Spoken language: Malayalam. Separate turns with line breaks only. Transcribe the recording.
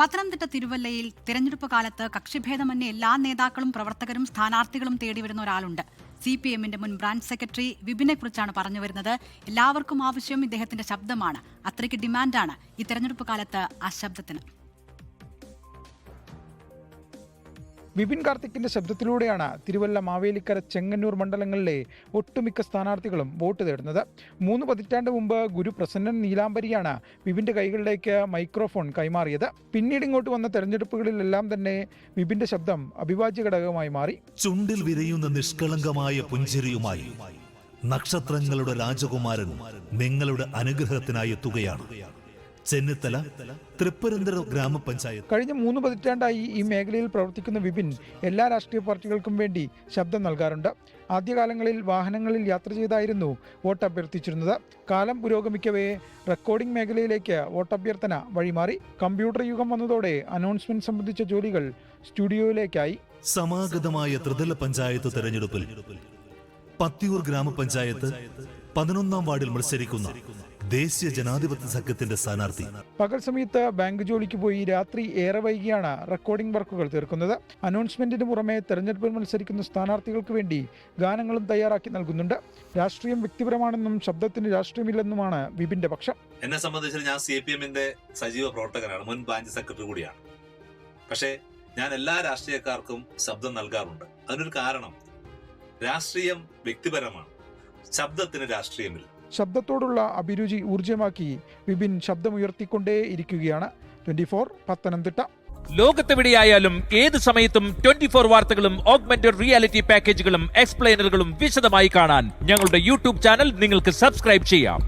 പത്തനംതിട്ട തിരുവല്ലയിൽ തിരഞ്ഞെടുപ്പ് കാലത്ത് കക്ഷിഭേദമന്യേ എല്ലാ നേതാക്കളും പ്രവർത്തകരും സ്ഥാനാർത്ഥികളും തേടിവരുന്ന ഒരാളുണ്ട്. CPMന്റെ മുൻ ബ്രാഞ്ച് സെക്രട്ടറി വിപിനെ കുറിച്ചാണ് പറഞ്ഞു വരുന്നത്. എല്ലാവർക്കും ആവശ്യം ഇദ്ദേഹത്തിന്റെ ശബ്ദമാണ്. അത്രയ്ക്ക് ഡിമാൻഡാണ് ഈ തെരഞ്ഞെടുപ്പ് കാലത്ത് ആ ശബ്ദത്തിന്.
വിപിൻ കാർത്തിക്കിന്റെ ശബ്ദത്തിലൂടെയാണ് തിരുവല്ല, മാവേലിക്കര, ചെങ്ങന്നൂർ മണ്ഡലങ്ങളിലെ ഒട്ടുമിക്ക സ്ഥാനാർത്ഥികളും വോട്ട് തേടുന്നത്. 3 പതിറ്റാണ്ട് മുമ്പ് ഗുരു പ്രസന്നൻ നീലാംബരിയാണ് വിപിന്റെ കൈകളിലേക്ക് മൈക്രോഫോൺ കൈമാറിയത്. പിന്നീട് ഇങ്ങോട്ട് വന്ന തെരഞ്ഞെടുപ്പുകളിലെല്ലാം തന്നെ വിപിന്റെ ശബ്ദം അവിഭാജ്യ ഘടകമായി മാറി.
ചുണ്ടിൽ വിരയുന്ന നിഷ്കളങ്കമായ പുഞ്ചിരിയുമായി നക്ഷത്രങ്ങളുടെ രാജകുമാരൻ നിങ്ങളുടെ അനുഗ്രഹത്തിനായി എത്തുകയാണ്. ചെന്നിത്തല തൃപ്പരന്തര ഗ്രാമപഞ്ചായത്ത്.
കഴിഞ്ഞ 3 പതിറ്റാണ്ടായി ഈ മേഖലയിൽ പ്രവർത്തിക്കുന്ന വിപിൻ എല്ലാ രാഷ്ട്രീയ പാർട്ടികൾക്കും വേണ്ടി ശബ്ദം നൽകാറുണ്ട്. ആദ്യകാലങ്ങളിൽ വാഹനങ്ങളിൽ യാത്ര ചെയ്തായിരുന്നു വോട്ട് അഭ്യർത്ഥിച്ചിരുന്നത്. കാലം പുരോഗമിക്കവേ റെക്കോർഡിംഗ് മേഖലയിലേക്ക് വോട്ടഭ്യർത്ഥന വഴിമാറി. കമ്പ്യൂട്ടർ യുഗം വന്നതോടെ അനൗൺസ്മെന്റ് സംബന്ധിച്ച ജോലികൾ സ്റ്റുഡിയോയിലേക്കായി.
സമാഗതമായ ത്രിതല പഞ്ചായത്ത് തെരഞ്ഞെടുപ്പിൽ പത്തിയൂർ ഗ്രാമപഞ്ചായത്ത് 11ാം വാർഡിൽ മത്സരിക്കുന്ന ദേശീയ ജനാധിപത്യ സഖ്യത്തിന്റെ സ്ഥാനാർത്ഥി.
പകൽ സമയത്ത് ബാങ്ക് ജോലിക്ക് പോയി രാത്രി ഏറെ വൈകിയാണ് റെക്കോർഡിംഗ് വർക്കുകൾ തീർക്കുന്നത്. അനൗൺസ്മെന്റിന് പുറമെ തെരഞ്ഞെടുപ്പിൽ മത്സരിക്കുന്ന സ്ഥാനാർത്ഥികൾക്ക് വേണ്ടി ഗാനങ്ങളും തയ്യാറാക്കി നൽകുന്നുണ്ട്. രാഷ്ട്രീയം വ്യക്തിപരമാണെന്നും ശബ്ദത്തിന് രാഷ്ട്രീയമില്ലെന്നുമാണ് വിപിന്റെ പക്ഷം.
എന്നെ സംബന്ധിച്ച് ഞാൻ CPMന്റെ സജീവ പ്രവർത്തകനാണ്, മുൻ ബ്രാഞ്ച് സെക്രട്ടറി കൂടിയാണ്. പക്ഷേ ഞാൻ എല്ലാ രാഷ്ട്രീയക്കാർക്കും ശബ്ദം നൽകാറുണ്ട്. അതിനൊരു കാരണം, രാഷ്ട്രീയം വ്യക്തിപരമാണ്, ശബ്ദത്തിന് രാഷ്ട്രീയമില്ല.
ശബ്ദത്തോടുള്ള അഭിരുചി ഊർജ്ജമാക്കി വിപിൻ ശബ്ദമുയർത്തിക്കൊണ്ടേ ഇരിക്കുകയാണ്. 24 പത്തനംതിട്ട.
ലോകത്തെവിടെയായാലും ഏത് സമയത്തും 24 വാർത്തകളും ഓഗ്മെന്റഡ് റിയാലിറ്റി പാക്കേജുകളും എക്സ്പ്ലെയിനറുകളും വിശദമായി കാണാൻ ഞങ്ങളുടെ YouTube ചാനൽ നിങ്ങൾക്ക് സബ്സ്ക്രൈബ് ചെയ്യാം.